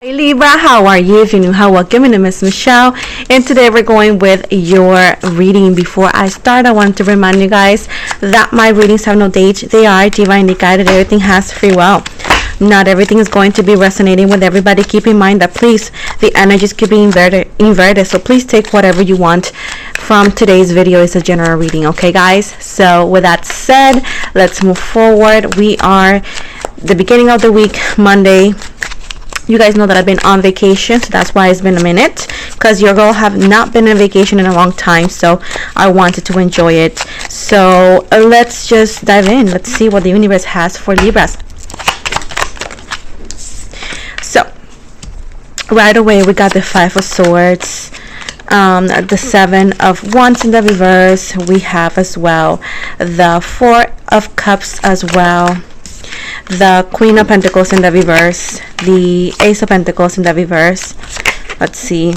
Hey Libra, how are you? If you're new, welcome. My name is Michelle, and today we're going with your reading. Before I start, I want to remind you guys that my readings have no date. They are divinely guided. Everything has free will. Not everything is going to be resonating with everybody. Keep in mind that please, the energies keep being inverted. So please take whatever you want from today's video. It's a general reading, okay guys? So with that said, let's move forward. We are the beginning of the week, Monday. You guys know that I've been on vacation, so that's why it's been a minute, because your girl have not been on vacation in a long time, so I wanted to enjoy it. So let's just dive in. Let's see what the universe has for Libras. So right away we got the Five of Swords, the Seven of Wands in the reverse. We have as well the Four of Cups as well, the Queen of Pentacles in the reverse, the Ace of Pentacles in the reverse. Let's see,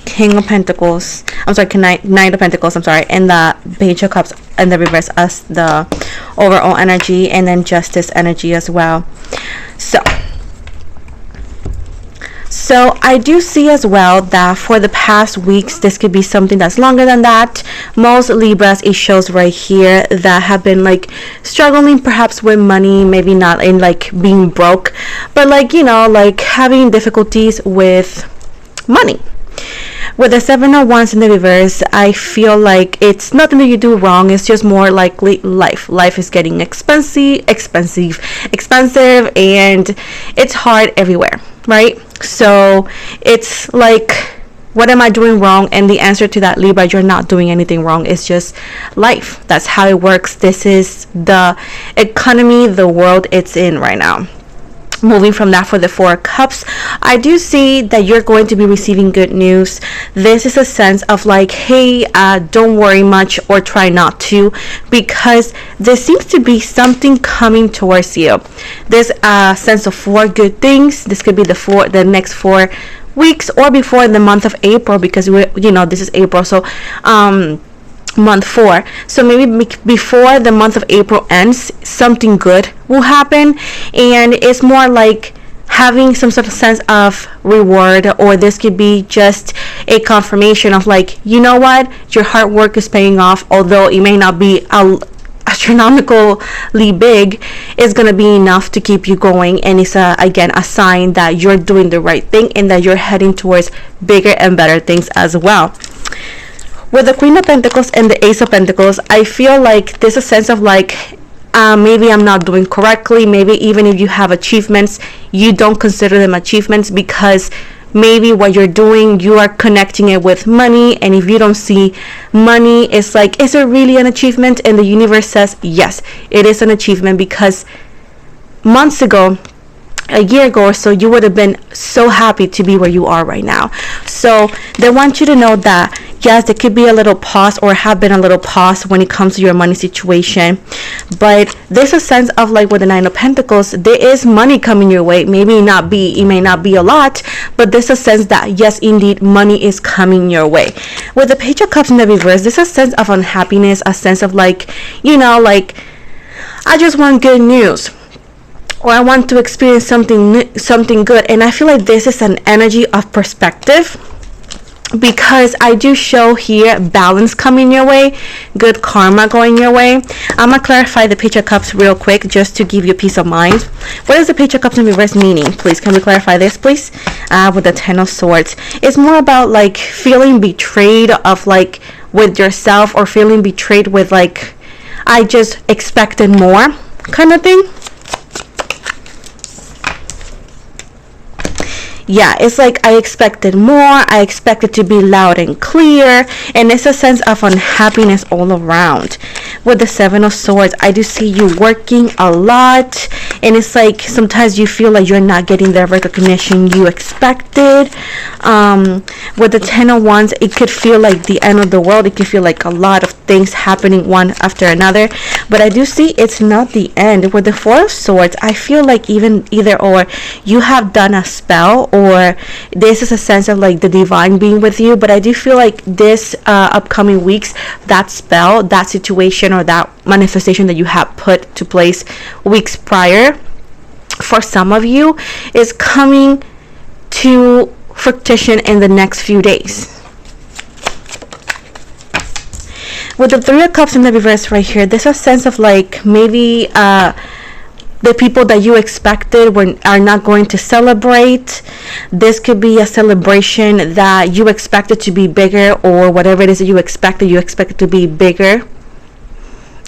King of Pentacles, Knight of Pentacles, and the Page of Cups in the reverse as the overall energy, and then Justice energy as well. So I do see as well that for the past weeks, this could be something that's longer than that. Most Libras, it shows right here, that have been like struggling perhaps with money, maybe not in like being broke, but like, you know, like having difficulties with money. With the Seven of Wands in the reverse, I feel like it's nothing that you do wrong. It's just more likely life is getting expensive, and it's hard everywhere, right? So it's like, what am I doing wrong? And the answer to that, Libra, you're not doing anything wrong. It's just life. That's how it works. This is the economy, the world it's in right now. Moving from that, for the Four of Cups, I do see that you're going to be receiving good news. This is a sense of like, hey, don't worry much, or try not to, because there seems to be something coming towards you. There's a sense of four good things. This could be the next 4 weeks, or before the month of April, because this is April, so month 4. So maybe before the month of April ends, something good will happen, and it's more like having some sort of sense of reward, or this could be just a confirmation of like, you know what, your hard work is paying off. Although it may not be astronomically big, it's gonna be enough to keep you going, and it's again a sign that you're doing the right thing and that you're heading towards bigger and better things as well. With the Queen of Pentacles and the Ace of Pentacles, I feel like there's a sense of like, maybe I'm not doing correctly. Maybe even if you have achievements, you don't consider them achievements, because maybe what you're doing, you are connecting it with money, and if you don't see money, it's like, is it really an achievement? And the universe says yes, it is an achievement, because months ago, a year ago or so, you would have been so happy to be where you are right now. So they want you to know that yes, there could be a little pause, or have been a little pause when it comes to your money situation, but there's a sense of like, with the Nine of Pentacles, there is money coming your way. It may not be a lot, but there's a sense that yes, indeed, money is coming your way. With the Page of Cups in the reverse, there's a sense of unhappiness, a sense of like, like, I just want good news, or I want to experience something good. And I feel like this is an energy of perspective, because I do show here balance coming your way, good karma going your way. I'm gonna clarify the Page of Cups real quick, just to give you peace of mind. What is the Page of Cups in reverse meaning? Please, can we clarify this, please? With the Ten of Swords, it's more about like feeling betrayed of like with yourself, or feeling betrayed with like, I just expected more kind of thing. Yeah, it's like, I expected more, I expected to be loud and clear, and it's a sense of unhappiness all around. With the Seven of Swords, I do see you working a lot, and it's like sometimes you feel like you're not getting the recognition you expected. With the Ten of Wands, it could feel like the end of the world. It could feel like a lot of things happening one after another, but I do see it's not the end. With the Four of Swords, I feel like either or, you have done a spell, or this is a sense of like the divine being with you. But I do feel like this upcoming weeks, that spell, that situation, or that manifestation that you have put to place weeks prior, for some of you, is coming to fruition in the next few days. With the Three of Cups in the reverse right here, there's a sense of like maybe the people that you expected are not going to celebrate. This could be a celebration that you expected to be bigger, or whatever it is that you expect it to be bigger.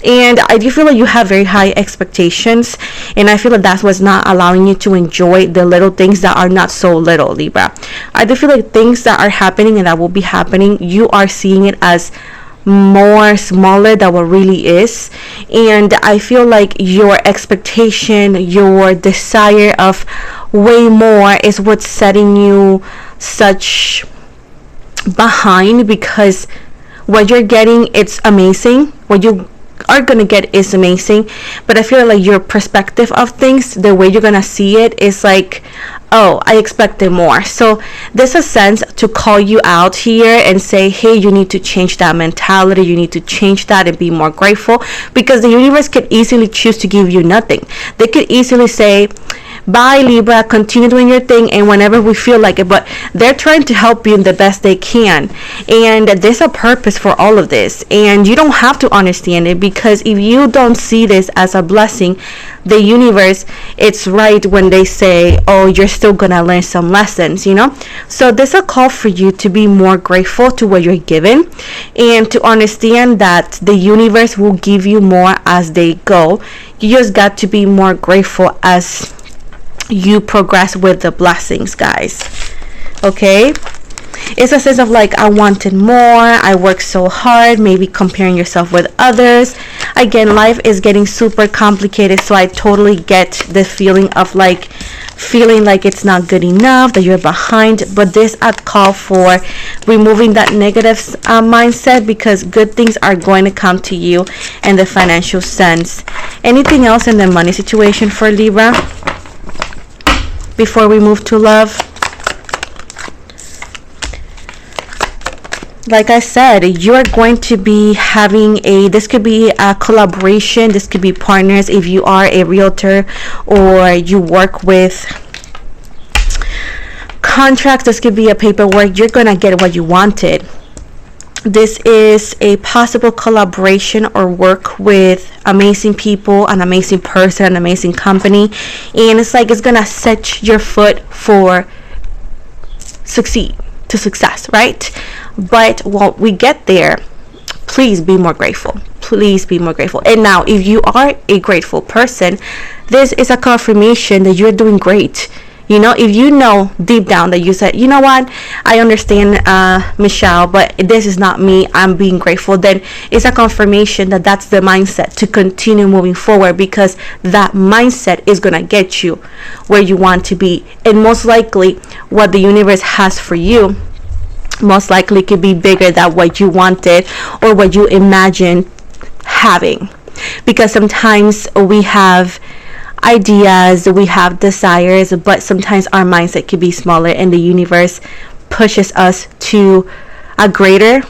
And I do feel like you have very high expectations, and I feel like that's what's not allowing you to enjoy the little things that are not so little, Libra. I do feel like things that are happening and that will be happening, you are seeing it as more smaller than what really is. And I feel like your expectation, your desire of way more is what's setting you such behind, because what you're getting, it's amazing. What you are gonna get is amazing, but I feel like your perspective of things, the way you're gonna see it, is like, oh, I expected more. So there's a sense to call you out here and say, hey, you need to change that mentality, you need to change that and be more grateful, because the universe could easily choose to give you nothing. They could easily say, bye Libra, continue doing your thing, and whenever we feel like it. But they're trying to help you in the best they can, and there's a purpose for all of this, and you don't have to understand it, because if you don't see this as a blessing, the universe, it's right when they say, oh, you're still gonna learn some lessons, you know. So there's a call for you to be more grateful to what you're given, and to understand that the universe will give you more as they go. You just got to be more grateful as you progress with the blessings, guys. Okay, it's a sense of like, I wanted more, I worked so hard, maybe comparing yourself with others. Again, life is getting super complicated, so I totally get the feeling of like feeling like it's not good enough, that you're behind. But this a call for removing that negative mindset, because good things are going to come to you in the financial sense. Anything else in the money situation for Libra before we move to love? Like I said, you're going to be having this could be a collaboration, this could be partners if you are a realtor or you work with contracts. This could be a paperwork. You're gonna get what you wanted. This is a possible collaboration or work with amazing people, an amazing person, an amazing company, and it's like it's gonna set your foot for success, right? But while we get there, please be more grateful. Please be more grateful. And now, if you are a grateful person, this is a confirmation that you're doing great. You know, if you know deep down that you said, you know what, I understand, Michelle, but this is not me, I'm being grateful, then it's a confirmation that that's the mindset to continue moving forward, because that mindset is going to get you where you want to be. And most likely, what the universe has for you, most likely could be bigger than what you wanted or what you imagined having. Because sometimes we have ideas, we have desires, but sometimes our mindset could be smaller, and the universe pushes us to a greater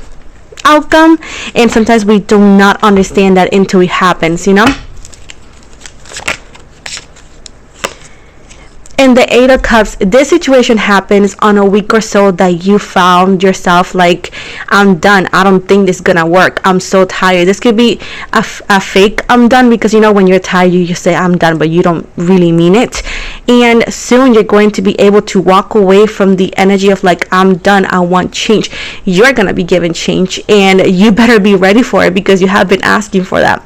outcome, and sometimes we do not understand that until it happens, you know. In the Eight of Cups, this situation happens on a week or so that you found yourself like, I'm done, I don't think this is gonna work, I'm so tired. This could be a fake I'm done, because you know when you're tired you say I'm done, but you don't really mean it. And soon you're going to be able to walk away from the energy of like, I'm done, I want change. You're gonna be given change, and you better be ready for it, because you have been asking for that.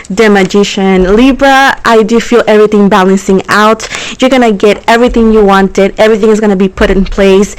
The Magician. Libra, I do feel everything balancing out. You're gonna get everything you wanted. Everything is gonna be put in place.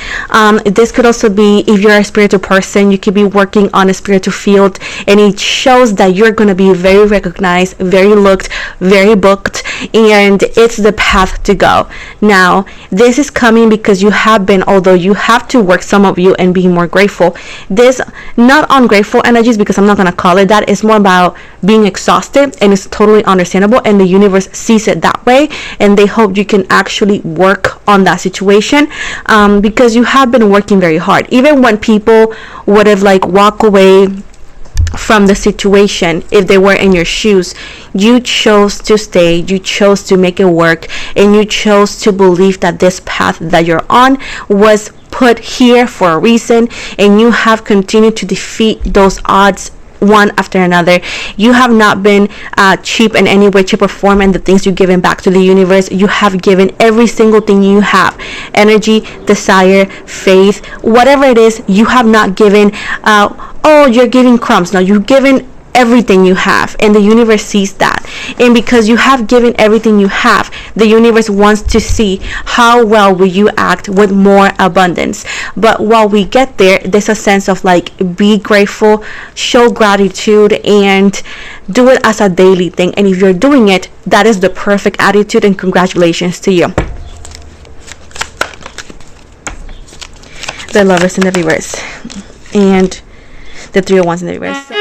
This could also be, if you're a spiritual person, you could be working on a spiritual field, and it shows that you're gonna be very recognized, very looked, very booked, and it's the path to go. Now, this is coming because you have been, although you have to work, some of you, and be more grateful. This, not ungrateful energies, because I'm not gonna call it that. It's more about being exhausted, and it's totally understandable, and the universe sees it that way, and they hope you can actually work on that situation, because you have been working very hard. Even when people would have like walk away from the situation. If they were in your shoes, you chose to stay, you chose to make it work, and you chose to believe that this path that you're on was put here for a reason, and you have continued to defeat those odds one after another. You have not been cheap in any way, shape, or form, and the things you've given back to the universe. You have given every single thing you have: energy, desire, faith, whatever it is. You have not given oh, you're giving crumbs. No, you've given everything you have, and the universe sees that. And because you have given everything you have, the universe wants to see how well will you act with more abundance. But while we get there, there's a sense of like, be grateful, show gratitude, and do it as a daily thing. And if you're doing it, that is the perfect attitude, and congratulations to you. The Lovers in the reverse and the 3 of Wands in the reverse.